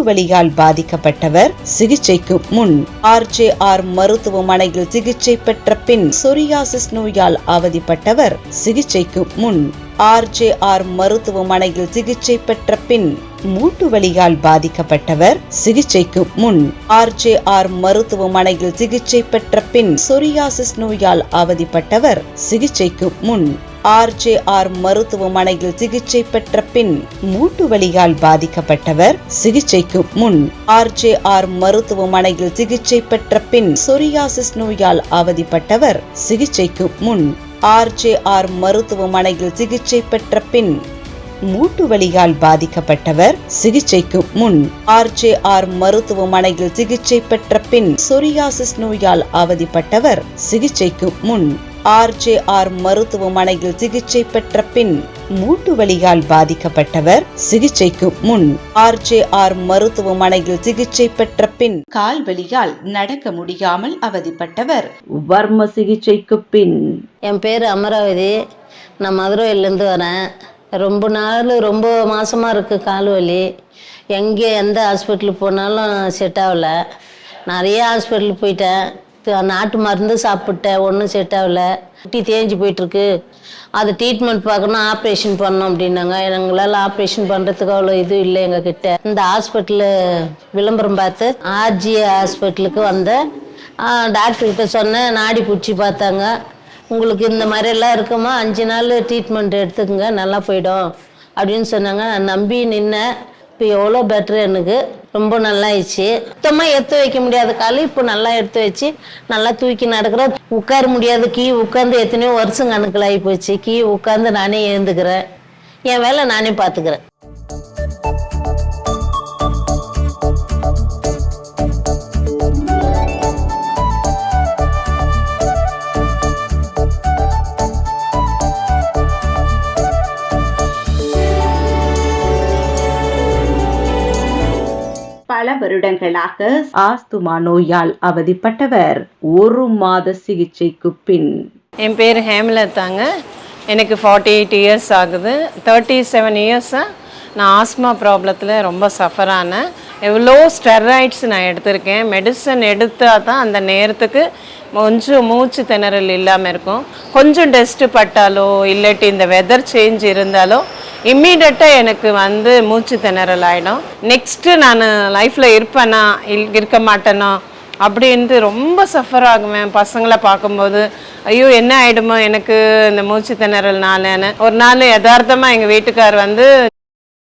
வலியால் பாதிக்கப்பட்டவர் சிகிச்சைக்கு முன் RJR மருத்துவமனையில் சிகிச்சை பெற்ற பின் சொரியாசிஸ் நோயால் அவதிப்பட்டவர் சிகிச்சைக்கு முன் RJR மருத்துவமனையில் சிகிச்சை பெற்ற பின் மூட்டு வலியால் பாதிக்கப்பட்டவர் சிகிச்சைக்கு முன் RJR மருத்துவமனையில் சிகிச்சை பெற்ற பின் சொரியாசிஸ் நோயால் அவதிப்பட்டவர் சிகிச்சைக்கு முன் RJR மருத்துவமனையில் சிகிச்சை பெற்ற பின் மூட்டு வலியால் பாதிக்கப்பட்டவர் சிகிச்சைக்கு முன் RJR மருத்துவமனையில் சிகிச்சை பெற்ற பின் சொரியாசிஸ் நோயால் அவதிப்பட்டவர் சிகிச்சைக்கு முன் RJR மருத்துவமனையில் சிகிச்சை பெற்ற பின் மூட்டு வலியால் பாதிக்கப்பட்டவர் சிகிச்சைக்கு முன் RJR மருத்துவமனையில் சிகிச்சை பெற்ற பின் சொரியாசிஸ் நோயால் அவதிப்பட்டவர் சிகிச்சைக்கு முன் RJR மருத்துவமனையில் சிகிச்சை பெற்ற பின் மூட்டு வலியால் பாதிக்கப்பட்டவர் சிகிச்சைக்கு முன் RJR மருத்துவமனையில் சிகிச்சை பெற்ற பின் கால் வலியால் நடக்க முடியாமல் அவதிப்பட்டவர் வர்ம சிகிச்சைக்கு பின். என் பேர் அமராவதி. நான் மதுரையிலேருந்து வரேன். ரொம்ப மாசமாக இருக்குது கால் வலி. எங்கே எந்த ஹாஸ்பிட்டலுக்கு போனாலும் செட் ஆகலை. நிறைய ஹாஸ்பிட்டலுக்கு போயிட்டேன். நாட்டு மருந்து சாப்பிட்டேன், ஒன்றும் செட் ஆகலை. குட்டி தேஞ்சு போயிட்டுருக்கு. அது ட்ரீட்மெண்ட் பார்க்கணும், ஆப்ரேஷன் பண்ணோம் அப்படின்னாங்க. எங்களால் ஆப்ரேஷன் பண்ணுறதுக்கு அவ்வளோ இது இல்லை எங்ககிட்ட. இந்த ஹாஸ்பிட்டலு விளம்பரம் பார்த்து RGA ஹாஸ்பிட்டலுக்கு வந்தேன். டாக்டர்கிட்ட சொன்னேன், நாடி பிடிச்சி பார்த்தாங்க. உங்களுக்கு இந்த மாதிரியெல்லாம் இருக்குமா, 5 நாள் ட்ரீட்மெண்ட் எடுத்துக்கோங்க, நல்லா போயிடும் அப்படின்னு சொன்னாங்க. நான் நம்பி நின்னேன். இப்போ எவ்வளோ பெட்ரு, எனக்கு ரொம்ப நல்லா ஆயிடுச்சு. சுத்தமாக எடுத்து வைக்க முடியாத கால் இப்போ நல்லா எடுத்து வச்சு நல்லா தூக்கி நடக்கிறேன். உட்கார முடியாது, உட்காந்து எத்தனையோ வருஷம் கணக்கில் ஆகி போச்சு. உட்காந்து நானே எழுந்துக்கிறேன். என் வேலை நானே பார்த்துக்கிறேன். பல வருடங்களாக ஆஸ்துமா நோயால் அவதிப்பட்டவர் 1 மாத சிகிச்சைக்கு பின். என் பேர் ஹேமலதாங்க. எனக்கு 48 இயர்ஸ் ஆகுது. 37 இயர்ஸாக நான் ஆஸ்மா ப்ராப்ளத்தில் ரொம்ப சஃபர் ஆனேன். எவ்வளோ ஸ்டெராய்ட்ஸ் நான் எடுத்திருக்கேன். மெடிசன் எடுத்தால் தான் அந்த நேரத்துக்கு கொஞ்சம் மூச்சு திணறல் இல்லாமல் இருக்கும். கொஞ்சம் டஸ்ட்டு பட்டாலோ இல்லாட்டி இந்த வெதர் சேஞ்ச் இருந்தாலோ இம்மீடியட்டாக எனக்கு மூச்சு திணறல் ஆகிடும். நெக்ஸ்ட்டு நான் லைஃப்பில் இருப்பேனா இருக்க மாட்டேனோ அப்படின்ட்டு ரொம்ப சஃபர் ஆகுவேன். பசங்களை பார்க்கும்போது ஐயோ என்ன ஆகிடுமோ எனக்கு இந்த மூச்சு திணறல்னாலன்னு. ஒரு நாள் யதார்த்தமாக எங்கள் வீட்டுக்கார்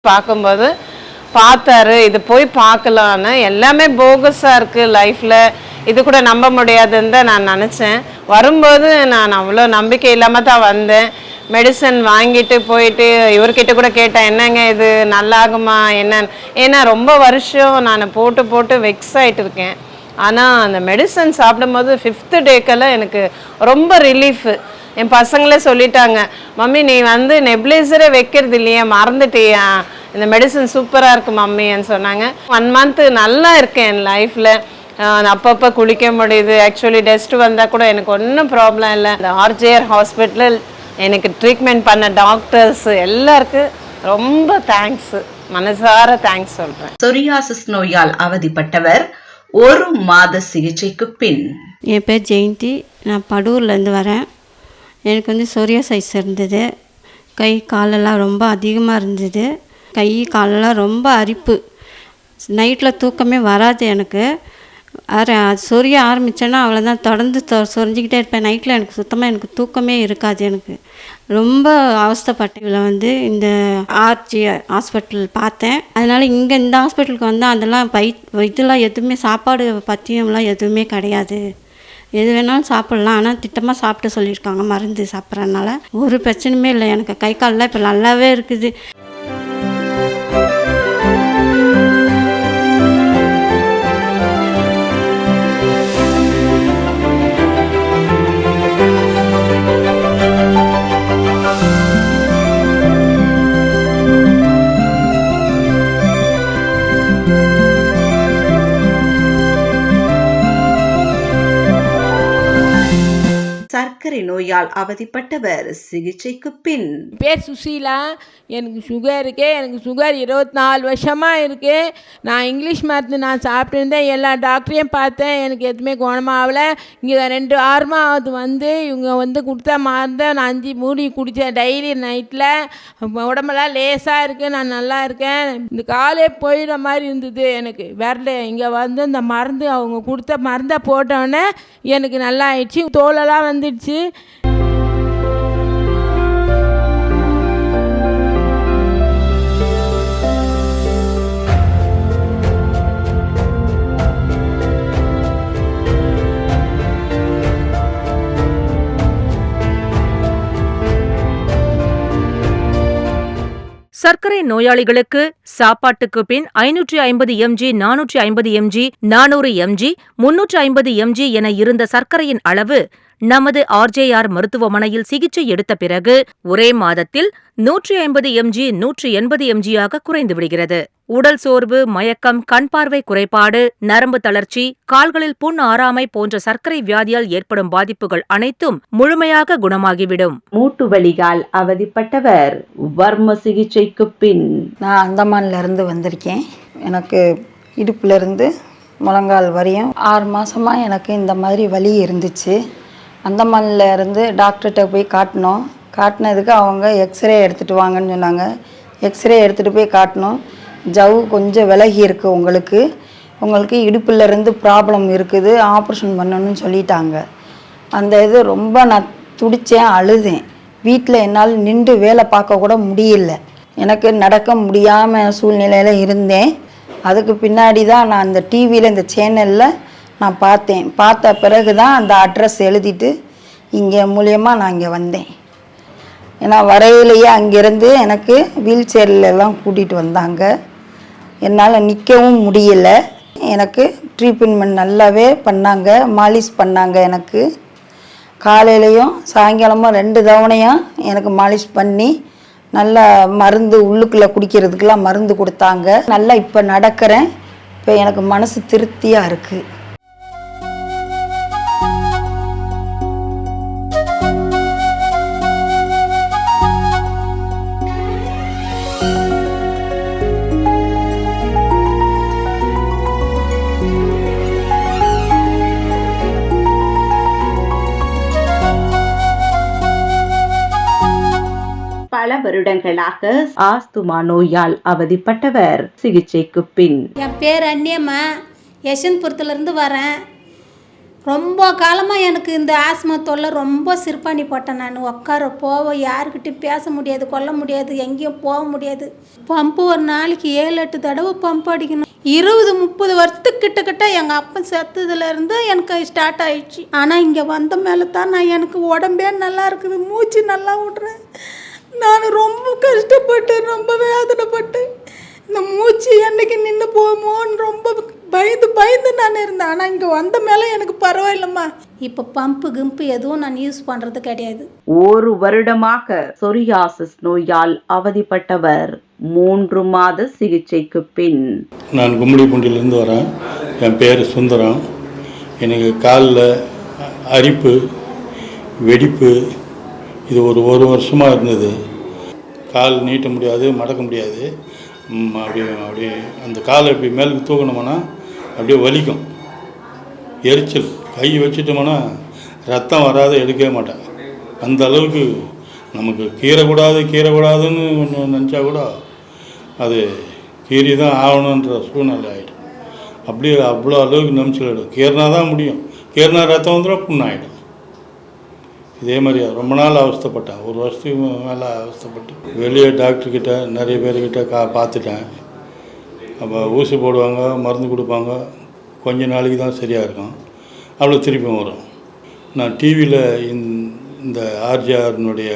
பார்க்கும்போது பார்த்தாரு, இது போய் பார்க்கலான்னு. எல்லாமே போகஸாக இருக்குது லைஃப்பில், இது கூட நம்ப முடியாதுன்னு தான் நான் நினச்சேன். வரும்போது நான் அவ்வளோ நம்பிக்கை இல்லாமல் தான் வந்தேன். மெடிசன் வாங்கிட்டு போயிட்டு இவர்கிட்ட கூட கேட்டேன், என்னங்க இது நல்லாகுமா என்னன்னு. ஏன்னா ரொம்ப வருஷம் நான் போட்டு வெக்ஸ் ஆகிட்டு இருக்கேன். ஆனால் அந்த மெடிசன் சாப்பிடும்போது 5th டேக்கெல்லாம் எனக்கு ரொம்ப ரிலீஃபு. என் பசங்களே சொல்லிட்டாங்க, மம்மி நீ நெப்ளைசரே வைக்கிறது இல்லையா, மறந்துட்டியா, இந்த மெடிசன் சூப்பராக இருக்கு மம்மின்னு சொன்னாங்க. 1 மந்த்து நல்லா இருக்கேன் என் லைஃப்பில். அப்பப்போ குளிக்க முடியுது. ஆக்சுவலி டெஸ்ட் வந்தால் கூட எனக்கு ஒன்றும் ப்ராப்ளம் இல்லை. இந்த RJR ஹாஸ்பிட்டலில் எனக்கு ட்ரீட்மெண்ட் பண்ண டாக்டர்ஸ் எல்லாருக்கும் ரொம்ப தேங்க்ஸ், மனசார தேங்க்ஸ் சொல்கிறேன். சொரியாசிஸ் நோயால் அவதிப்பட்டவர் 1 மாத சிகிச்சைக்கு பின். என் பேர் ஜெயந்தி. நான் படூர்லேருந்து வரேன். எனக்கு சொரியாசிஸ் இருந்தது. கை காலெல்லாம் ரொம்ப அதிகமாக இருந்தது. கை காலெல்லாம் ரொம்ப அரிப்பு. நைட்டில் தூக்கமே வராது எனக்கு. சொரிய ஆரம்பித்தேன்னா அவ்வளோதான், தொடர்ந்து சொரிஞ்சிக்கிட்டே இருப்பேன். நைட்டில் எனக்கு தூக்கமே இருக்காது. எனக்கு ரொம்ப அவஸ்தைப்பட்டேன். இதில் இந்த RGR ஹாஸ்பிட்டல் பார்த்தேன். அதனால் இங்கே இந்த ஹாஸ்பிட்டலுக்கு வந்தால் அதெல்லாம் இதெல்லாம் எதுவுமே சாப்பாடு பத்தியம்லாம் எதுவுமே கிடையாது. எது வேணாலும் சாப்பிட்லாம், ஆனால் திட்டமாக சாப்பிட்டு சொல்லியிருக்காங்க. மருந்து சாப்பிட்றதுனால ஒரு பிரச்சனையுமே இல்லை. எனக்கு கை காலெலாம் இப்போ நல்லாவே இருக்குது. சர்க்கரை நோயால் அவதிப்பட்டவர் சிகிச்சைக்கு பின். பேர் சுசீலா. எனக்கு சுகர் இருக்குது. எனக்கு சுகர் 24 வருஷமாக இருக்குது. நான் இங்கிலீஷ் மருந்து நான் சாப்பிட்டுருந்தேன். எல்லா டாக்டரையும் பார்த்தேன். எனக்கு எதுவுமே குணமாகலை. இங்கே 2 வாரமாக வந்து இவங்க கொடுத்த மருந்தை நான் 5 மூடி குடித்தேன் டெய்லி நைட்டில். உடம்பெல்லாம் லேசாக இருக்குது. நான் நல்லா இருக்கேன். இந்த காலே போயிடுற மாதிரி இருந்தது எனக்கு. வரல இங்கே இந்த மருந்து அவங்க கொடுத்த மருந்தை போட்டோன்னே எனக்கு நல்லா ஆயிடுச்சு. தோலெல்லாம் வந்துடுச்சு. சர்க்கரை நோயாளிகளுக்கு சாப்பாட்டுக்கு பின் 550 mg, 450 mg, 400 mg, 350 mg என இருந்த சர்க்கரையின் அளவு நமது RJR மருத்துவமனையில் சிகிச்சை எடுத்த பிறகு ஒரே மாதத்தில் 150 mg, 180 mg ஆக குறைந்து விடுகிறது. உடல் சோர்வு, மயக்கம், கண் பார்வை குறைபாடு, நரம்பு தளர்ச்சி, கால்களில் புண் ஆறாமை போன்ற சர்க்கரை வியாதியால் ஏற்படும் பாதிப்புகள் அனைத்தும் முழுமையாக குணமாகிவிடும். மூட்டு வலியால் அவதிப்பட்டவர் வர்ம சிகிச்சைக்கு பின். நான் அந்தமான்ல இருந்து வந்திருக்கேன். எனக்கு இடுப்புல இருந்து முழங்கால் வரையும் 6 மாசமாக எனக்கு இந்த மாதிரி வலி இருந்துச்சு. அந்தமான்ல இருந்து டாக்டர்கிட்ட போய் காட்டினதுக்கு அவங்க எக்ஸ்ரே எடுத்துகிட்டு வாங்கன்னு சொன்னாங்க. எக்ஸ்ரே எடுத்துகிட்டு போய் காட்டினோம். ஜவ்வு கொஞ்சம் விலகி இருக்குது, உங்களுக்கு இடுப்புல இருந்து ப்ராப்ளம் இருக்குது, ஆப்ரேஷன் பண்ணணும்னு சொல்லிட்டாங்க. அந்த இது ரொம்ப நான் துடித்தேன், அழுதேன். வீட்டில் என்னால் நின்று வேலை பார்க்க கூட முடியல. எனக்கு நடக்க முடியாமல் சூழ்நிலையில் இருந்தேன். அதுக்கு பின்னாடி தான் நான் அந்த டிவியில் இந்த சேனலில் நான் பார்த்த பிறகு தான் அந்த அட்ரஸ் எழுதிட்டு இங்கே மூலியமாக நான் இங்கே வந்தேன். ஏன்னா வரையிலேயே அங்கேருந்து எனக்கு வீல் சேர்லாம் கூட்டிகிட்டு வந்தாங்க. என்னால் நிற்கவும் முடியல. எனக்கு ட்ரீட்மெண்ட் நல்லாவே பண்ணாங்க, மாலிஷ் பண்ணாங்க. எனக்கு காலையிலையும் சாயங்காலமும் 2 தவணையும் எனக்கு மாலிஷ் பண்ணி நல்லா மருந்து உள்ளுக்குள்ளே குடிக்கிறதுக்கெலாம் மருந்து கொடுத்தாங்க. நல்லா இப்போ நடக்கிறேன். இப்போ எனக்கு மனசு திருப்தியாக இருக்குது. பல வருடங்களாக ஆஸ்துமா நோயால் அவதிப்பட்டவர் சிகிச்சைக்கு பின். என் பேர் அந்நியம்மா. யசந்த்புரத்துலேருந்து வரேன். ரொம்ப காலமாக எனக்கு இந்த ஆஸ்மா தொல்லை ரொம்ப சிறுபாணி போட்டேன். நான் உட்கார போக யாருக்கிட்டையும் பேச முடியாது, கொல்ல முடியாது, எங்கேயும் போக முடியாது. பம்பு ஒரு நாளைக்கு 7-8 தடவை பம்பு அடிக்கணும். 20-30 வருஷத்துக்கு கிட்டக்கிட்ட எங்கள் அப்பன் செத்ததுலேருந்து எனக்கு ஸ்டார்ட் ஆயிடுச்சு. ஆனால் இங்கே வந்த மேலே தான் எனக்கு உடம்பே நல்லா இருக்குது, மூச்சு நல்லா விட்றேன். நான் ரொம்ப கஷ்டப்பட்டேன், ரொம்ப வேதனைப்பட்டேன். இந்த மூச்சு என்னைக்கு நின்று போகுமோன்னு ரொம்ப பயந்து நான் இருந்தேன். ஆனால் இங்கே வந்த மேலே எனக்கு பரவாயில்லம்மா. இப்போ பம்பு கிம்பு எதுவும் நான் யூஸ் பண்ணுறது கிடையாது. 1 வருடமாக சொரியாசிஸ் நோயால் அவதிப்பட்டவர் 3 மாத சிகிச்சைக்கு பின். நான் கும்மிடிப்பூண்டியிலேருந்து வரேன். என் பேர் சுந்தரம். எனக்கு காலில் அரிப்பு, வெடிப்பு இது ஒரு வருஷமாக இருந்தது. கால் நீட்ட முடியாது, மடக்க முடியாது. அப்படியே அந்த காலை இப்படி மேலுக்கு தூக்கணுமானா அப்படியே வலிக்கும், எரிச்சல். கை வச்சுட்டோம்னா ரத்தம் வராத எடுக்கவே மாட்டேன். அந்த அளவுக்கு நமக்கு கீறக்கூடாதுன்னு ஒன்று நினச்சா கூட அது கீறி தான் ஆகணுன்ற சூழ்நிலை ஆகிடும். அப்படியே அவ்வளோ அளவுக்கு நம்பிச்சிடும். கீறினா தான் முடியும். கீறினா ரத்தம் வந்துடும், புண்ணாயிடும். இதே மாதிரி ரொம்ப நாள் அவஸ்தைப்பட்டேன். 1 வருஷத்துக்கு மேலே அவஸ்தைப்பட்டு வெளியே டாக்டர்கிட்ட நிறைய பேர்கிட்ட பார்த்துட்டேன். அப்போ ஊசி போடுவாங்க, மருந்து கொடுப்பாங்க. கொஞ்ச நாளைக்கு தான் சரியாக இருக்கும், அவ்வளோ திருப்பியும் வரும். நான் டிவியில் இந்த ஆர்ஜிஆர்னுடைய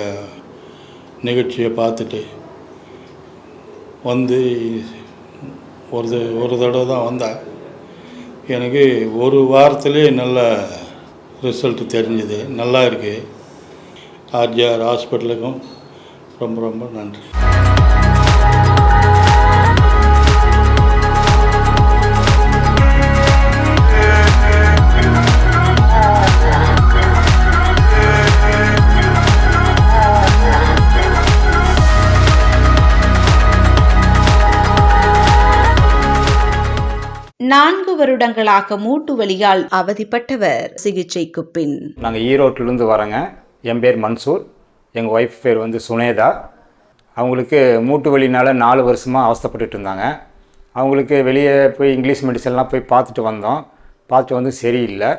நிகழ்ச்சியை பார்த்துட்டு வந்து ஒரு தடவை தான் வந்தேன். எனக்கு 1 வாரத்திலே நல்ல ரிசல்ட் தெரிஞ்சுது. நல்லா இருக்குது. ஆர்ஜிஆர் ஹாஸ்பிட்டலுக்கும் ரொம்ப நன்றி. 4 வருடங்களாக மூட்டு வலியால் அவதிப்பட்டவர் சிகிச்சைக்கு பின். நாங்கள் ஈரோட்டிலேருந்து வரோங்க. என் பேர் மன்சூர், எங்கள் ஒய்ஃப் பேர் வந்து சுனேதா. அவங்களுக்கு மூட்டு வலினால் 4 வருஷமாக அவஸ்தைப்பட்டுட்டு இருந்தாங்க. அவங்களுக்கு வெளியே போய் இங்கிலீஷ் மெடிசன்லாம் போய் பார்த்துட்டு வந்து சரியில்லை.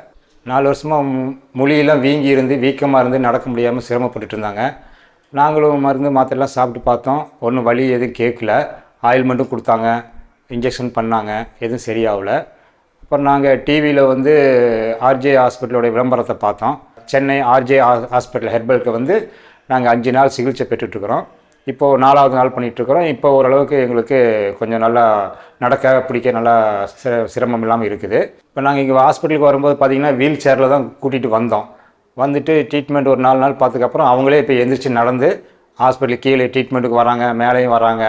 4 வருஷமாக மொழியெல்லாம் வீங்கி இருந்து வீக்கமாக இருந்து நடக்க முடியாமல் சிரமப்பட்டுட்டு இருந்தாங்க. நாங்களும் மருந்து மாத்திரைலாம் சாப்பிட்டு பார்த்தோம், ஒன்றும் வலி எதுவும் கேட்கல. ஆயில்மெண்ட்டும் கொடுத்தாங்க, இன்ஜெக்ஷன் பண்ணாங்க, எதுவும் சரியாகலை. அப்புறம் நாங்கள் டிவியில் வந்து ஆர்ஜே ஹாஸ்பிட்டலோடைய விளம்பரத்தை பார்த்தோம். சென்னை ஆர்ஜே ஹாஸ்பிட்டல் ஹெர்பலுக்கு வந்து நாங்கள் 5 நாள் சிகிச்சை பெற்றுட்ருக்குறோம். இப்போது 4வது நாள் பண்ணிகிட்ருக்குறோம். இப்போ ஓரளவுக்கு எங்களுக்கு கொஞ்சம் நல்லா நடக்க பிடிக்க நல்லா சிரமம் இல்லாமல் இருக்குது. இப்போ நாங்கள் இங்கே ஹாஸ்பிட்டலுக்கு வரும்போது பார்த்திங்கன்னா வீல் சேரில் தான் கூட்டிகிட்டு வந்தோம். வந்துட்டு ட்ரீட்மெண்ட் ஒரு 4 நாள் பார்த்ததுக்கப்புறம் அவங்களே இப்போ எந்திரிச்சு நடந்து ஹாஸ்பிட்டலுக்கு கீழே ட்ரீட்மெண்ட்டுக்கு வராங்க, மேலேயும் வராங்க.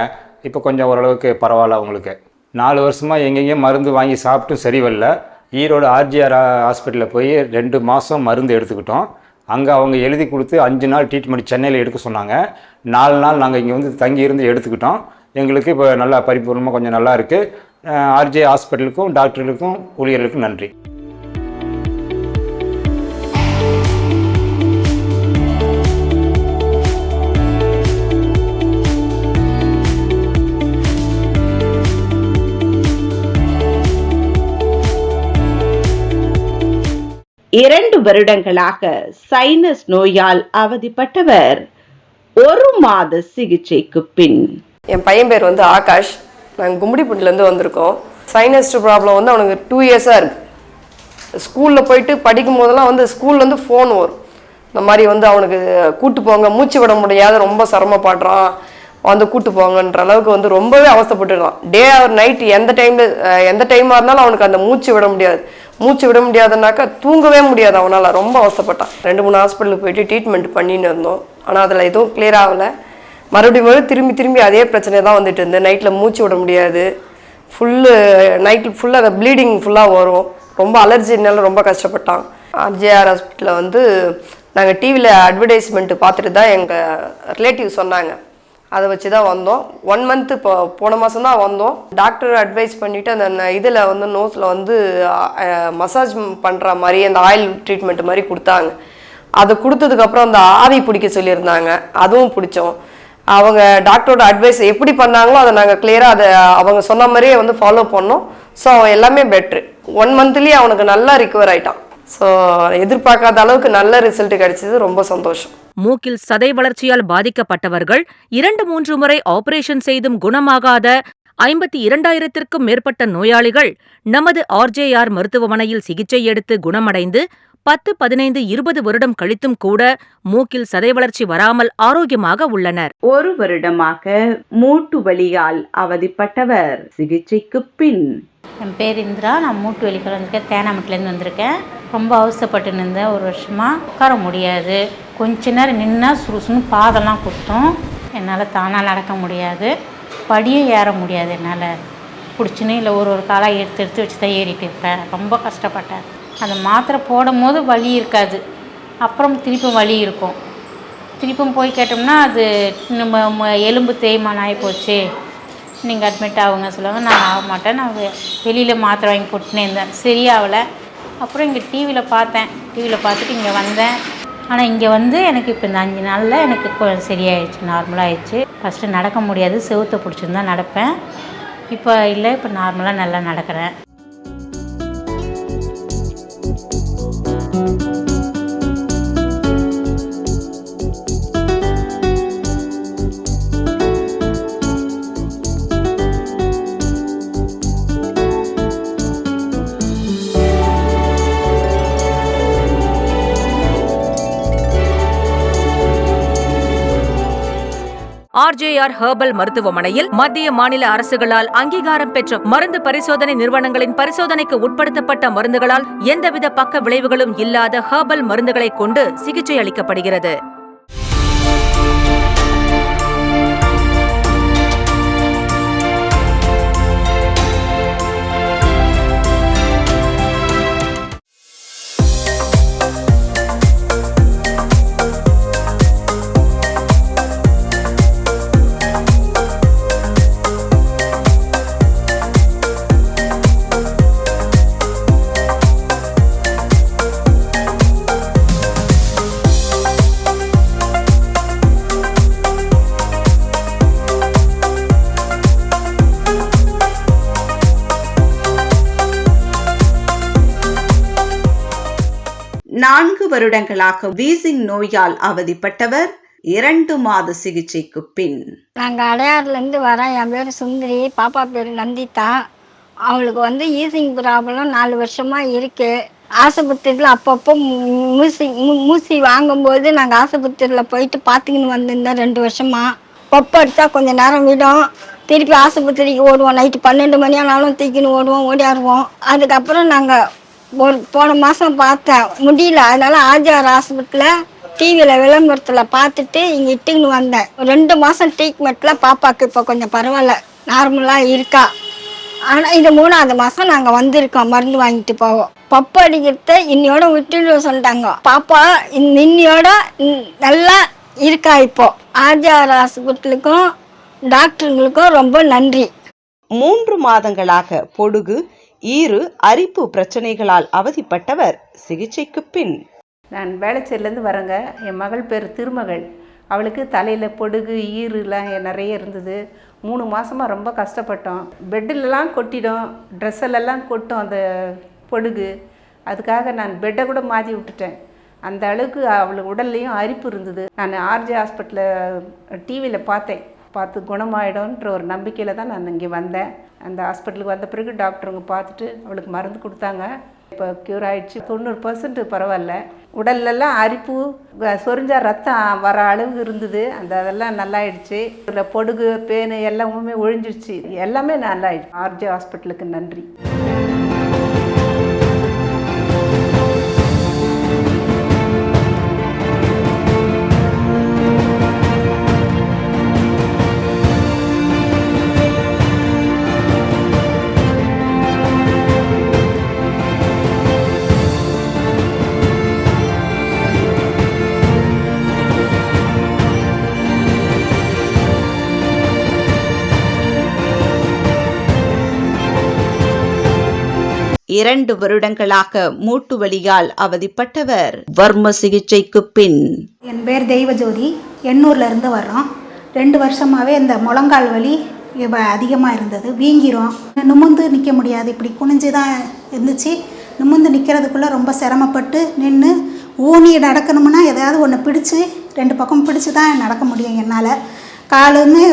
இப்போ கொஞ்சம் ஓரளவுக்கு பரவாயில்ல அவங்களுக்கு. 4 வருஷமாக எங்கெங்கேயும் மருந்து வாங்கி சாப்பிட்டும் சரி வரல. ஈரோடு ஆர்ஜிஆர் ஹாஸ்பிட்டலில் போய் 2 மாதம் மருந்து எடுத்துக்கிட்டோம். அங்கே அவங்க எழுதி கொடுத்து 5 நாள் ட்ரீட்மெண்ட் சென்னையில் எடுக்க சொன்னாங்க. 4 நாள் நாங்கள் இங்கே வந்து தங்கியிருந்து எடுத்துக்கிட்டோம். எங்களுக்கு இப்போ நல்லா பரிபூர்ணமாக கொஞ்சம் நல்லா இருக்குது. ஆர்ஜே ஹாஸ்பிட்டலுக்கும் டாக்டர்களுக்கும் ஊழியர்களுக்கும் நன்றி. இரண்டு வருடங்களாக சைனஸ் நோயால் அவதிப்பட்டவர் 1 மாத சிகிச்சைக்கு பின். என் பையன் பேர் வந்து ஆகாஷ். நாங்கள் கும்மிடிப்பூண்டிலேருந்து வந்திருக்கோம். சைனஸ் ப்ராப்ளம் வந்து அவனுக்கு 2 இயர்ஸாக இருக்குது. ஸ்கூலில் போயிட்டு படிக்கும் போதெல்லாம் வந்து ஸ்கூல்லேருந்து ஃபோன் வரும், இந்த மாதிரி வந்து அவனுக்கு கூட்டு போங்க, மூச்சு விட முடியாத ரொம்ப சிரமப்படுறான், வந்து கூட்டு போங்கன்ற அளவுக்கு வந்து ரொம்பவே அவஸ்தைப்பட்டுருக்கான். டே ஆர் நைட் எந்த டைமாக இருந்தாலும் அவனுக்கு அந்த மூச்சு விட முடியாதுனாக்கா தூங்கவே முடியாது. அவனால் ரொம்ப அவஸ்தைப்பட்டான். 2-3 ஹாஸ்பிட்டலுக்கு போயிட்டு ட்ரீட்மெண்ட் பண்ணின்னு இருந்தோம். ஆனால் அதில் எதுவும் கிளியர் ஆகலை. மறுபடியும் திரும்பி அதே பிரச்சனை தான் வந்துட்டு இருந்தது. நைட்டில் மூச்சு விட முடியாது, நைட்டில் ஃபுல்லாக அந்த ப்ளீடிங் ஃபுல்லாக வரும். ரொம்ப அலர்ஜினால ரொம்ப கஷ்டப்பட்டான். ஆர்ஜேஆர் ஹாஸ்பிட்டலில் வந்து நாங்கள் டிவியில் அட்வர்டைஸ்மெண்ட்டு பார்த்துட்டு தான் எங்கள் ரிலேட்டிவ் சொன்னாங்க, அதை வச்சு தான் வந்தோம். 1 மந்த்து போன மாதம் தான் வந்தோம். டாக்டர் அட்வைஸ் பண்ணிவிட்டு அந்த இதில் வந்து நோஸில் வந்து மசாஜ் பண்ணுற மாதிரி அந்த ஆயில் ட்ரீட்மெண்ட் மாதிரி கொடுத்தாங்க. அதை கொடுத்ததுக்கப்புறம் அந்த ஆவி பிடிக்க சொல்லியிருந்தாங்க, அதுவும் பிடிச்சோம். அவங்க டாக்டரோட அட்வைஸ் எப்படி பண்ணாங்களோ அதை நாங்கள் கிளியராக அதை அவங்க சொன்ன மாதிரியே வந்து ஃபாலோ பண்ணோம். ஸோ எல்லாமே பெட்ரு. 1 மந்த்லேயே அவனுக்கு நல்லா ரிகவர் ஆகிட்டான். ஸோ எதிர்பார்க்காத அளவுக்கு நல்ல ரிசல்ட் கிடைச்சது, ரொம்ப சந்தோஷம். மூக்கில் சதை வளர்ச்சியால் பாதிக்கப்பட்டவர்கள் 2-3 முறை ஆபரேஷன் செய்தும் குணமாகாத 52,000த்திற்கும் மேற்பட்ட நோயாளிகள் நமது ஆர்ஜேஆர் மருத்துவமனையில் சிகிச்சை எடுத்து குணமடைந்து 10, 15, 20 வருடம் கழித்தும் கூட மூக்கில் சதை வளர்ச்சி வராமல் ஆரோக்கியமாக உள்ளனர். 1 வருடமாக மூட்டு வலியால் அவதிப்பட்டவர் சிகிச்சைக்கு பின். என் பேர் இந்திரா. நான் மூட்டு வலிக்கு வந்திருக்கேன். தேனாமட்டிலேருந்து வந்திருக்கேன். ரொம்ப அவசரப்பட்டு இருந்தேன். 1 வருஷமாக உட்கார முடியாது. கொஞ்ச நேரம் நின்னா சுறுசுன்னு பாதெல்லாம் குத்தும். என்னால் தானாக நடக்க முடியாது, படியும் ஏற முடியாது. என்னால் பிடிச்சின்னு இல்லை ஒரு காலாக எடுத்து வச்சு தான் ஏறிட்டு இருப்பேன். ரொம்ப கஷ்டப்பட்டேன். அந்த மாத்திரை போடும் போது வலி இருக்காது, அப்புறம் திருப்பும் வலி இருக்கும். திருப்பும் போய் கேட்டோம்னா அது நம்ம எலும்பு தேய்மானம் ஆகி போச்சு, நீங்கள் அட்மிட் ஆகுங்க சொல்லுவாங்க. நான் ஆக மாட்டேன், நான் வெளியில் மாத்திரை வாங்கி போட்டுனே இருந்தேன், சரியாகலை. அப்புறம் இங்கே டிவியில் பார்த்துட்டு இங்கே வந்தேன். ஆனால் இங்கே வந்து எனக்கு இப்போ இந்த 5 நாளில் எனக்கு கொஞ்சம் சரியாயிடுச்சு, நார்மலாகிடுச்சு. ஃபஸ்ட்டு நடக்க முடியாது, செவுத்தை பிடிச்சிருந்தா நடப்பேன். இப்போ இல்லை, இப்போ நார்மலாக நல்லா நடக்கிறேன். ஆர்ஜேஆர் ஹெர்பல் மருத்துவமனையில் மத்திய மாநில அரசுகளால் அங்கீகாரம் பெற்ற மருந்து பரிசோதனை நிறுவனங்களின் பரிசோதனைக்கு உட்படுத்தப்பட்ட மருந்துகளால் எந்தவித பக்க விளைவுகளும் இல்லாத ஹெர்பல் மருந்துகளை கொண்டு சிகிச்சை அளிக்கப்படுகிறது. 4 வருடங்களாக வீசிங் நோயால் அவதிப்பட்டவர் 2 மாத சிகிச்சைக்கு பின். நாங்கள் அடையாறுலேருந்து வரேன். என் பேர் சுந்தரி, பாப்பா பேர் நந்திதா. அவளுக்கு ஈசிங் ப்ராப்ளம் 4 வருஷமாக இருக்குது. ஆஸ்பத்திரியில் அப்பப்போ மூசி வாங்கும்போது நாங்கள் ஆஸ்பத்திரியில் போயிட்டு பார்த்துக்கின்னு வந்திருந்தோம் 2 வருஷமாக. பப்பு அடித்தா கொஞ்சம் நேரம் விடும், திருப்பி ஆஸ்பத்திரிக்கு ஓடுவோம். நைட்டு 12 மணி ஆனாலும் தூக்கின்னு ஓடுவோம், ஓடியாருவோம். அதுக்கப்புறம் நாங்கள் போன மாதம் பார்த்தேன், முடியல. அதனால் ஆர்ஜிஆர் ஆஸ்பத்திரியில் டிவியில் விளம்பரத்தில் பார்த்துட்டு இங்கே இட்டுன்னு வந்தேன். 2 மாதம் ட்ரீட்மெண்ட்டில் பாப்பாவுக்கு இப்போ கொஞ்சம் பரவாயில்ல, நார்மலாக இருக்கா. ஆனால் இது 3ஆவது மாதம் நாங்கள் வந்திருக்கோம், மருந்து வாங்கிட்டு போவோம். பப்பு அடிக்கிறத இன்னையோட விட்டுட்டு சொல்லிட்டாங்க. பாப்பா இன்னையோட நல்லா இருக்கா. இப்போ ஆர்ஜிஆர் ஹாஸ்பிட்டலுக்கும் டாக்டருங்களுக்கும் ரொம்ப நன்றி. 3 மாதங்களாக பொடுகு, ஈறு, அரிப்பு பிரச்சனைகளால் அவதிப்பட்டவர் சிகிச்சைக்கு பின். நான் வேளச்சேரிலேருந்து வரேங்க. என் மகள் பேர் திருமகள். அவளுக்கு தலையில் பொடுகு, ஈருலாம் நிறைய இருந்தது. 3 மாதமாக ரொம்ப கஷ்டப்பட்டோம். பெட்டிலலாம் கொட்டிடும், ட்ரெஸ்ஸெல்லாம் கொட்டும் அந்த பொடுகு. அதுக்காக நான் பெட்டை கூட மாற்றி விட்டுட்டேன். அந்த அளவுக்கு அவளுக்கு உடல்லையும் அரிப்பு இருந்தது. நான் ஆர்ஜி ஹாஸ்பிட்டலில் டிவியில் பார்த்து குணமாயிடும்ன்ற ஒரு நம்பிக்கையில் தான் நான் இங்கே வந்தேன். அந்த ஹாஸ்பிட்டலுக்கு வந்த பிறகு டாக்டருங்க பார்த்துட்டு அவளுக்கு மருந்து கொடுத்தாங்க. இப்போ க்யூர் ஆகிடுச்சு, 90% பரவாயில்ல. உடல்லெல்லாம் அரிப்பு, சொரிஞ்சா ரத்தம் வர அளவுக்கு இருந்தது, அதெல்லாம் நல்லாயிடுச்சு. இதில் பொடுகு, பேனு எல்லாமே ஒழிஞ்சிடுச்சு, எல்லாமே நல்லாயிடுச்சு. ஆர்ஜி ஹாஸ்பிட்டலுக்கு நன்றி. இரண்டு வருடங்களாக மூட்டு வலியால் அவதிப்பட்டவர் வர்ம சிகிச்சைக்கு பின். என் பேர் தெய்வஜோதி, எண்ணூர்ல இருந்து வர்றோம். 2 வருஷமாவே இந்த முழங்கால் வலி அதிகமாக இருந்தது, வீங்கிரும். நிமிர்ந்து நிற்க முடியாது, இப்படி குனிஞ்சு தான் இருந்துச்சு. நிமிர்ந்து நிற்கிறதுக்குள்ளே ரொம்ப சிரமப்பட்டு நின்று ஊனி நடக்கணும்னா ஏதாவது ஒன்று பிடிச்சி 2 பக்கம் பிடிச்சி தான் நடக்க முடியும் என்னால். காலுன்னு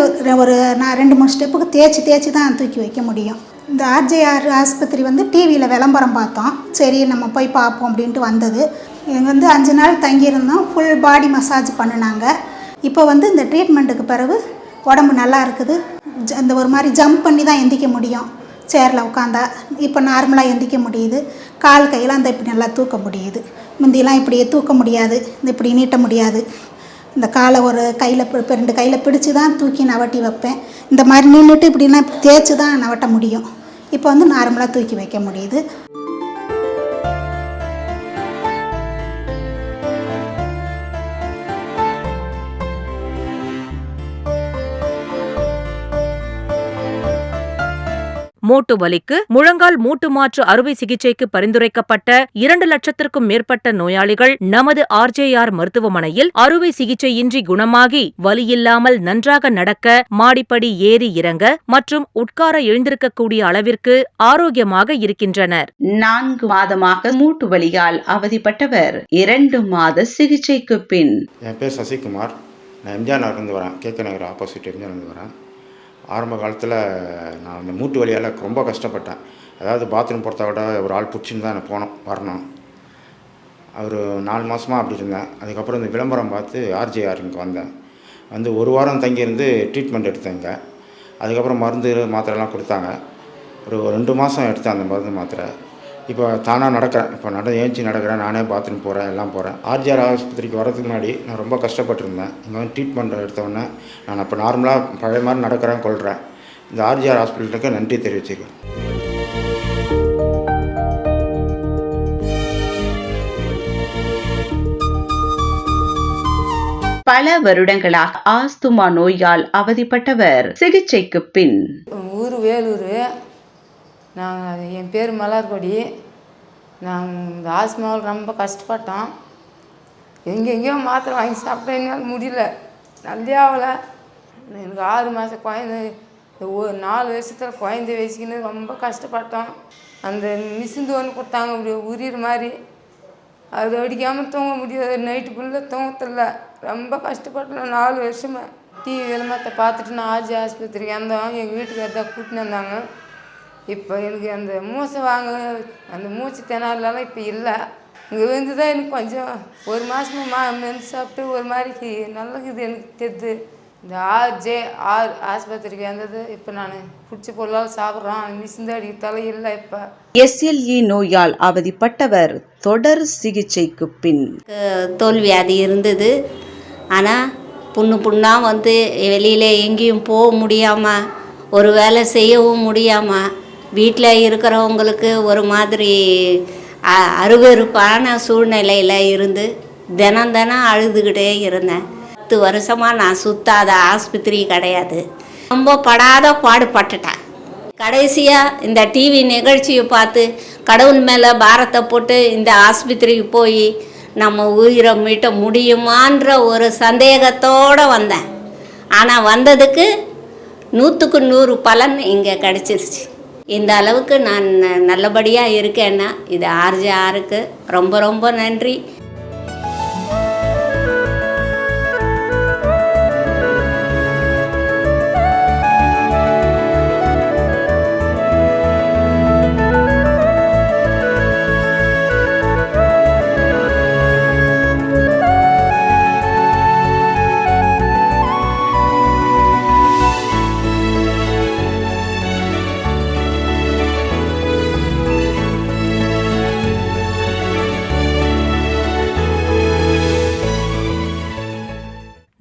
நான் 2-3 ஸ்டெப்புக்கு தேய்ச்சி தான் தூக்கி வைக்க முடியும். இந்த ஆர்ஜிஆர் ஆஸ்பத்திரி டிவியில் விளம்பரம் பார்த்தோம், சரி நம்ம போய் பார்ப்போம் அப்படின்ட்டு வந்தது. இங்கே 5 நாள் தங்கியிருந்தோம். ஃபுல் பாடி மசாஜ் பண்ணினாங்க. இப்போ இந்த ட்ரீட்மெண்ட்டுக்கு பிறகு உடம்பு நல்லா இருக்குது. இந்த ஒரு மாதிரி ஜம்ப் பண்ணி தான் எந்திக்க முடியும், சேரில் உட்காந்தா. இப்போ நார்மலாக எந்திக்க முடியுது. கால் கையெல்லாம் இப்படி நல்லா தூக்க முடியுது. முந்தியெல்லாம் இப்படியே தூக்க முடியாது, இப்படி நீட்ட முடியாது. இந்த காலை ஒரு கையில் 2 கையில் பிடிச்சி தான் தூக்கி நவட்டி வைப்பேன். இந்த மாதிரி நின்றுட்டு இப்படிலாம் தேய்ச்சி தான் நவட்ட முடியும். இப்போ நார்மலாக தூக்கி வைக்க முடியுது. மூட்டு வலிக்கு முழங்கால் மூட்டு மாற்று அறுவை சிகிச்சைக்கு பரிந்துரைக்கப்பட்ட 2 லட்சத்திற்கும் மேற்பட்ட நோயாளிகள் நமது ஆர்ஜேஆர் மருத்துவமனையில் அறுவை சிகிச்சையின்றி குணமாகி வலியில்லாமல் நன்றாக நடக்க, மாடிப்படி ஏறி இறங்க மற்றும் உட்கார எழுந்திருக்கக்கூடிய அளவிற்கு ஆரோக்கியமாக இருக்கின்றனர். 4 மாதமாக மூட்டு வலியால் அவதிப்பட்டவர் 2 மாத சிகிச்சைக்கு பின். என் பேர் சசிகுமார். நான் எம்ஜிஆர் நகர்லேருந்து வரேன், கேகே நகர் ஆப்போசிட் எம்ஜிஆர் நகர்லேருந்து வரேன். ஆரம்ப காலத்தில் நான் அந்த மூட்டு வலியால் ரொம்ப கஷ்டப்பட்டேன். அதாவது பாத்ரூம் போகிறத விட ஒரு ஆள் பிடிச்சின்னு தான் எனக்கு வரணும். ஒரு 4 மாதமாக அப்படி இருந்தேன். அதுக்கப்புறம் இந்த விளம்பரம் பார்த்து ஆர்ஜிஆர் இங்கே வந்தேன். 1 வாரம் தங்கியிருந்து ட்ரீட்மெண்ட் எடுத்தேன் இங்கே. அதுக்கப்புறம் மருந்து மாத்திரைலாம் கொடுத்தாங்க. ஒரு 2 மாதம் எடுத்தேன் அந்த மருந்து மாத்திரை. இப்போ தானாக நடக்கிறேன். இப்போ ஏஞ்சி நடக்கிறேன், நானே பாத்ரூம் போகிறேன், எல்லாம் போகிறேன். ஆர்ஜிஆர் ஆஸ்பத்திரிக்கு வரதுக்கு முன்னாடி நான் ரொம்ப கஷ்டப்பட்டுருந்தேன். இங்கே ட்ரீட்மெண்ட் எடுத்தோடனே நான் இப்போ நார்மலாக பழைய மாதிரி நடக்கிறேன், கொள்கிறேன். இந்த ஆர்ஜிஆர் ஹாஸ்பிட்டலுக்கு நன்றி தெரிவிச்சுக்கிறேன். பல வருடங்களாக ஆஸ்துமா நோயால் அவதிப்பட்டவர் சிகிச்சைக்கு பின். ஊர் வேலூர். என் பேர் மலர்கொடி. நாங்கள் இந்த ஆஸ்மாவில் ரொம்ப கஷ்டப்பட்டோம். எங்கெங்கேயோ மாத்திரை வாங்கி சாப்பிட்டேன், என்னால் முடியல, நல்லே ஆகலை. எனக்கு 6 மாதம் குழந்தை, 4 வருஷத்தில் குழந்தை வச்சுக்கின்னு ரொம்ப கஷ்டப்பட்டோம். அந்த மிஷிந்து ஒன்று கொடுத்தாங்க, இப்படி உரியிற மாதிரி. அது அடிக்காமல் தூங்க முடியாது, நைட்டு ஃபுல்லாக தூங்கத்தில்ல, ரொம்ப கஷ்டப்பட்டேன் 4 வருஷமாக. டிவி விளம்பரத்தை பார்த்துட்டு நான் ஆர்ஜே ஆஸ்பத்திரிக்கு வந்தோம், எங்கள் வீட்டுக்காரர் தான் கூட்டின்னு வந்தாங்க. இப்போ எனக்கு அந்த அந்த மூச்சு திணறலாம் இப்போ இல்லை. இங்கே வந்து தான் எனக்கு கொஞ்சம் 1 மாதமாக மென்று சாப்பிட்டு ஒரு மாதிரி நல்லது எனக்கு தெரியுது. இந்த ஆஸ்பத்திரிக்கு வந்தது இப்போ நான் பிடிச்சி பொருளால் சாப்பிட்றோம், மிஷின் அடித்தாலும் இல்லை. இப்போ SLE நோயால் அவதிப்பட்டவர் தொடர் சிகிச்சைக்கு பின் தோல்வியாதி இருந்தது. ஆனால் புண்ணாக வந்து வெளியில் எங்கேயும் போக முடியாமல், ஒரு வேலை செய்யவும் முடியாமல், வீட்டில் இருக்கிறவங்களுக்கு ஒரு மாதிரி அருவருப்பான சூழ்நிலையில் இருந்து தினம் அழுதுகிட்டே இருந்தேன். 10 வருஷமாக நான் சுத்தாத ஆஸ்பத்திரி கிடையாது. ரொம்ப படாத பாடுபட்டுட்டேன். கடைசியாக இந்த டிவி நிகழ்ச்சியை பார்த்து கடவுள் மேலே பாரத்தை போட்டு இந்த ஆஸ்பத்திரிக்கு போய் நம்ம உயிரை மீட்ட முடியுமான்ற ஒரு சந்தேகத்தோடு வந்தேன். ஆனால் வந்ததுக்கு 100க்கு 100 பலன் இங்கே கிடச்சிருச்சு. இந்த அளவுக்கு நான் நல்லபடியாக இருக்கேன்னா இது RJRக்கு ரொம்ப ரொம்ப நன்றி.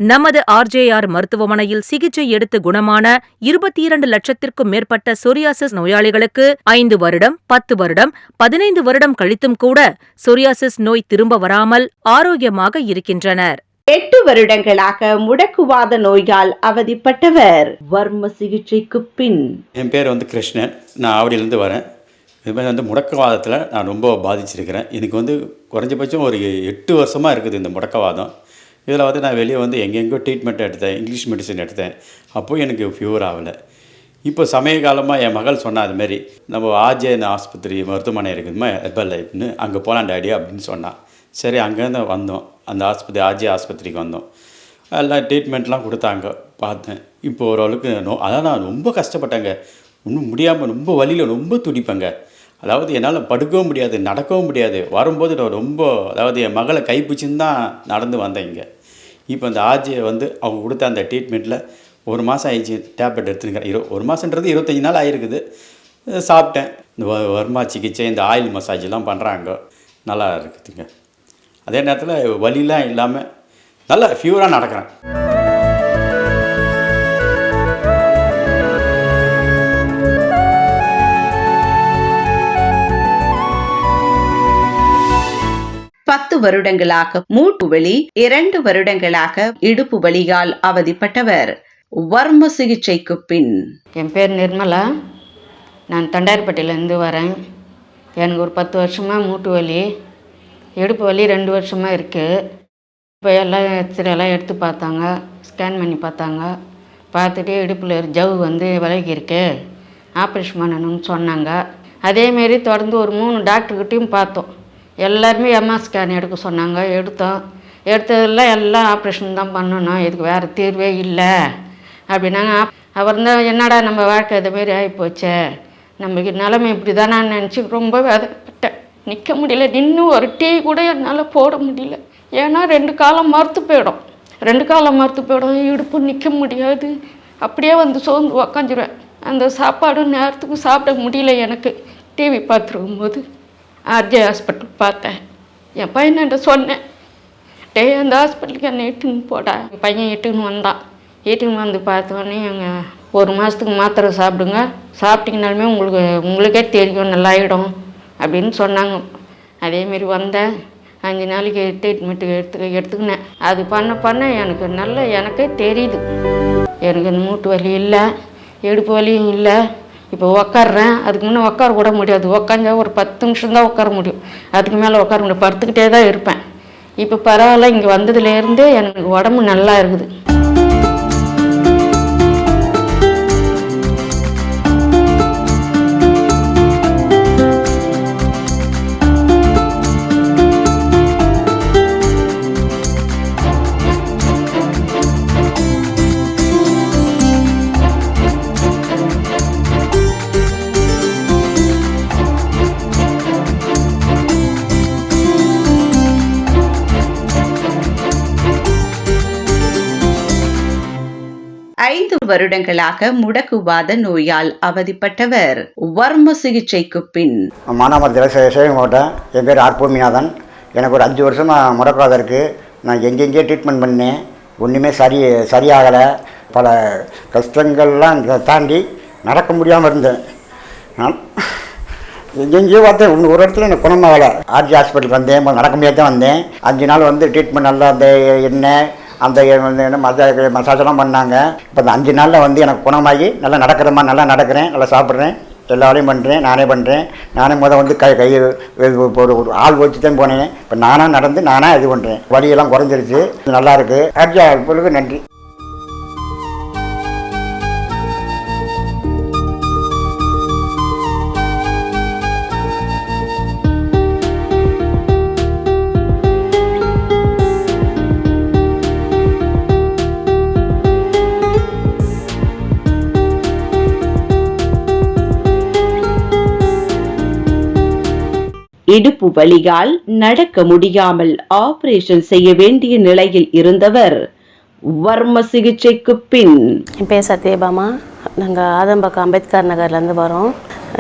நமது RJR மருத்துவமனையில் சிகிச்சை எடுத்து குணமான 22 லட்சத்திற்கும் மேற்பட்ட சொரியாசிஸ் நோயாளிகளுக்கு 5 வருடம், 10 வருடம், 15 வருடம் கழித்தும் கூட சொரியாசிஸ் நோய் திரும்ப வராமல் ஆரோக்கியமாக இருக்கின்றனர். 8 வருடங்களாக முடக்குவாத நோயால் அவதிப்பட்டவர் வர்ம சிகிச்சைக்கு பின். என் பேர் கிருஷ்ணன், நான் ஆவடியிலேருந்து வரேன். இது மாதிரி முடக்கவாதத்தில் நான் ரொம்ப பாதிச்சிருக்கிறேன். எனக்கு குறைஞ்சபட்சம் ஒரு 8 வருஷமாக இருக்குது இந்த முடக்கவாதம். இதில் நான் வெளியே எங்கெங்கோ ட்ரீட்மெண்ட் எடுத்தேன், இங்கிலீஷ் மெடிசன் எடுத்தேன். அப்போது எனக்கு ஃபியூர் ஆகலை. இப்போ சமய காலமாக என் மகள் சொன்னால் அதுமாரி நம்ம RJ ஆஸ்பத்திரி மருத்துவமனை இருக்குதுமா ஹெர்பல் லைஃப்னு, அங்கே போகலாம் டாடி அப்படின்னு சொன்னான். சரி, அங்கேருந்து வந்தோம், அந்த ஆஸ்பத்திரி RJ ஆஸ்பத்திரிக்கு வந்தோம். எல்லாம் ட்ரீட்மெண்ட்லாம் கொடுத்தாங்க, பார்த்தேன். இப்போ ஓரளவுக்கு அதான் நான் ரொம்ப கஷ்டப்பட்டேங்க. ஒன்றும் முடியாமல் ரொம்ப வலியில் ரொம்ப துடிப்பேங்க. அதாவது என்னால் படுக்கவும் முடியாது, நடக்கவும் முடியாது. வரும்போது நான் ரொம்ப என் மகளை கைப்பிடிச்சின்னு தான் நடந்து வந்தேன் இங்கே. இப்போ அந்த RJ அவங்க கொடுத்த அந்த ட்ரீட்மெண்ட்டில் 1 மாதம் ஆயிடுச்சு. டேப்லெட் எடுத்துருக்கேன். 1 மாதன்றது 25 நாள் ஆகிருக்குது. சாப்பிட்டேன். இந்த வர்மா சிகிச்சை, இந்த ஆயில் மசாஜெலாம் பண்ணுறாங்க, நல்லா இருக்குதுங்க. அதே நேரத்தில் வலிலாம் இல்லாமல் நல்லா ஃபியூராக நடக்கிறேன். வருடங்களாக மூட்டு வலி, 2 வருடங்களாக இடுப்பு வலியால் அவதிப்பட்டவர் வர்ம சிகிச்சைக்கு பின். என் பேர் நிர்மலா, நான் தண்டார்பட்டியிலேருந்து வரேன். எனக்கு ஒரு 10 வருஷமாக மூட்டு வலி, இடுப்பு வலி 2 வருஷமாக இருக்குது. இப்போ எல்லாம் எக்ஸ்ரேலாம் எடுத்து பார்த்தாங்க, ஸ்கேன் பண்ணி பார்த்தாங்க. பார்த்துட்டு இடுப்பில் ஜவ் விலகி இருக்கு, ஆப்ரேஷன் பண்ணணும்னு சொன்னாங்க. அதேமாரி தொடர்ந்து ஒரு 3 டாக்டர்கிட்டையும் பார்த்தோம். எல்லாருமே MR ஸ்கேன் எடுக்க சொன்னாங்க. எடுத்ததெல்லாம் எல்லாம் ஆப்ரேஷன் தான் பண்ணணும், இதுக்கு வேறு தீர்வே இல்லை அப்படின்னாங்க. அப்புறம் தான் என்னடா நம்ம வாழ்க்கை இதுமாரி ஆகிப்போச்சே, நமக்கு நிலைமை இப்படி தான் நான் நினச்சி ரொம்ப வேதப்பட்டேன். நிற்க முடியல, இன்னும் ஒரு டீ கூட என்னால் போட முடியல. ஏன்னா 2 காலம் மறுத்து போயிடும், இடுப்பு நிற்க முடியாது. அப்படியே சோர்ந்து உக்காந்துருவேன். அந்த சாப்பாடு நேரத்துக்கு சாப்பிட முடியல. எனக்கு டிவி பார்த்துருக்கும்போது RJ ஹாஸ்பிட்டல் பார்த்தேன். என் பையன்கிட்ட சொன்னேன், அந்த ஹாஸ்பிட்டலுக்கு என்னை இட்டுன்னு போடா. என் பையன் இட்டுன்னு வந்தான். இட்டுன்னு வந்து பார்த்தோன்னே எங்கள் 1 மாதத்துக்கு மாத்திரை சாப்பிடுங்க, சாப்பிட்டீங்கனாலுமே உங்களுக்கே தெரியும், நல்லாயிடும் அப்படின்னு சொன்னாங்க. அதேமாரி வந்தேன். 5 நாளைக்கு ட்ரீட்மெண்ட்டு எடுத்துக்கினேன். அது பண்ண எனக்கே தெரியுது. எனக்கு இந்த மூட்டு வலி இல்லை, இடுப்பு வலியும் இல்லை. இப்போ உக்காடுறேன், அதுக்கு முன்னே உட்கார கூட முடியாது. உக்காந்தா ஒரு 10 நிமிஷம் தான் உட்கார முடியும், அதுக்கு மேலே உட்கார முடியும். படுத்துக்கிட்டே தான் இருப்பேன். இப்போ பரவாயில்ல, இங்கே வந்ததுலேருந்தே எனக்கு உடம்பு நல்லா இருக்குது. வருடங்களாக முடக்குவாத நோயால் அவதிப்பட்டவர். வர்ம சிகிச்சைக்கு பின் மானாமரத்தில் சேவை மாவட்டம். என் பேர் ஆர் பூமிநாதன். எனக்கு ஒரு 5 வருஷமாக முடக்குவாதம் இருக்குது. நான் எங்கெங்கேயோ ட்ரீட்மெண்ட் பண்ணேன், ஒன்றுமே சரியாகலை. பல கஷ்டங்கள்லாம் தாண்டி நடக்க முடியாமல் இருந்தேன். நான் எங்கெங்கேயோ பார்த்தேன், ஒரு இடத்துல எனக்கு குணமாகலை. ஆர்ஜி ஹாஸ்பிட்டலுக்கு வந்தேன், நடக்க முடியாது தான் வந்தேன். 5 நாள் வந்து ட்ரீட்மெண்ட் நல்லா அந்த எண்ணெய் அந்த மசாஜெல்லாம் பண்ணாங்க. இப்போ அந்த 5 நாளில் வந்து எனக்கு குணமாகி நல்லா நடக்கிறமா, நல்லா நடக்கிறேன், நல்லா சாப்பிட்றேன், எல்லா வேலையும் பண்ணுறேன், நானே பண்ணுறேன். நானே வந்து கை ஒரு ஆள் வச்சு தான் போனேன். இப்போ நானாக நடந்து நானாக இது பண்ணுறேன். வலியெல்லாம் குறைஞ்சிருச்சு, நல்லா இருக்குது. ஆர்ஜி ஹாஸ்பிட்டலுக்கு நன்றி. இடுப்பு வலியால் நடக்க முடியாமல் ஆபரேஷன் செய்ய வேண்டிய நிலையில் இருந்தவர். வர்ம சிகிச்சைக்கு பின் என் பேர் சத்யபாமா. நாங்கள் ஆதம்பாக்கம் அம்பேத்கர் நகர்லேருந்து வரோம்.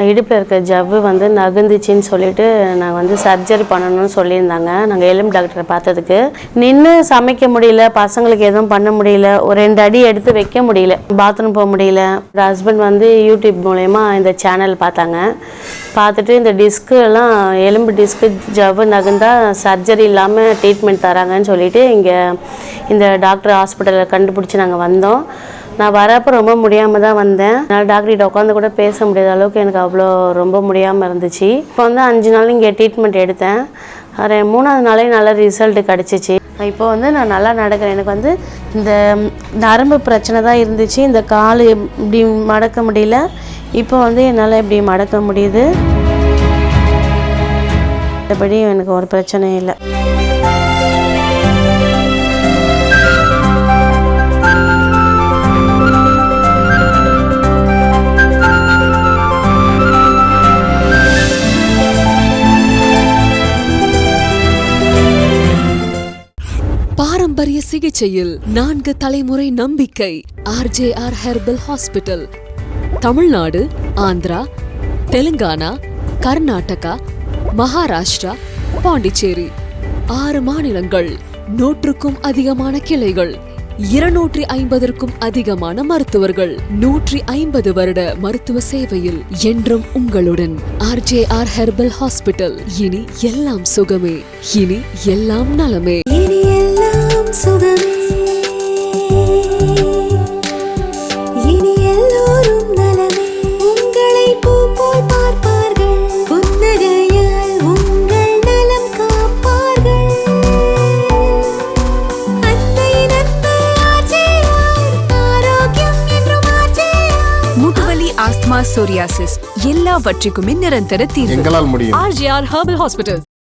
இடுப்பில் இருக்க ஜவ்வு வந்து நகுந்துச்சின்னு சொல்லிட்டு நாங்கள் வந்து சர்ஜரி பண்ணணும்னு சொல்லியிருந்தாங்க. நாங்கள் எலும்பு டாக்டரை பார்த்ததுக்கு நின்று சமைக்க முடியல, பசங்களுக்கு எதுவும் பண்ண முடியல, ஒரு 2 அடி எடுத்து வைக்க முடியல, பாத்ரூம் போக முடியல. ஹஸ்பண்ட் வந்து யூடியூப் மூலயமா இந்த சேனல் பார்த்தாங்க. பார்த்துட்டு இந்த டிஸ்க்கு எல்லாம் எலும்பு டிஸ்க்கு ஜவ்வு நகுந்தா சர்ஜரி இல்லாமல் ட்ரீட்மெண்ட் தராங்கன்னு சொல்லிட்டு இங்கே இந்த டாக்டர் ஹாஸ்பிட்டலில் கண்டுபிடிச்சி நாங்கள் வந்தோம். நான் வரப்போ ரொம்ப முடியாமல் தான் வந்தேன். அதனால் டாக்டர்கிட்ட உட்காந்து கூட பேச முடியாத அளவுக்கு எனக்கு அவ்வளோ ரொம்ப முடியாமல் இருந்துச்சு. இப்போ வந்து 5 நாள் இங்கே ட்ரீட்மெண்ட் எடுத்தேன். 3ஆவது நாளே நல்ல ரிசல்ட் கிடச்சிச்சு. இப்போ வந்து நான் நல்லா நடக்கிறேன். எனக்கு வந்து இந்த நரம்பு பிரச்சனை தான் இருந்துச்சு. இந்த கால் இப்படி மடக்க முடியல. இப்போ வந்து என்னால் இப்படி மடக்க முடியுது. மற்றபடி எனக்கு ஒரு பிரச்சனையும் இல்லை. பாரம்பரிய சிகிச்சையில் 4 தலைமுறை நம்பிக்கை. RJR herbal hospital. Tamil Nadu, Andhra, Telangana, Karnataka, Maharashtra, Pondicherry 6 மாநிலங்கள், 100க்கும் அதிகமான கிளைகள், 250க்கும் அதிகமான மருத்துவர்கள், 150 வருட மருத்துவ சேவையில் என்றும் உங்களுடன். RJR herbal hospital. இனி எல்லாம் சுகமே, இனி எல்லாம் நலமே, இனி எல்லாம் சுகமே, இனி எல்லோரும் நலமே. உங்களை பூ போல் பார்ப்பார்கள், புன்னகையால் உங்கள் நலம் காப்பார்கள். ஆஸ்துமா, சோரியாசிஸ் எல்லாவற்றுக்குமே நிரந்தர தீர்வு. RJR herbal hospital.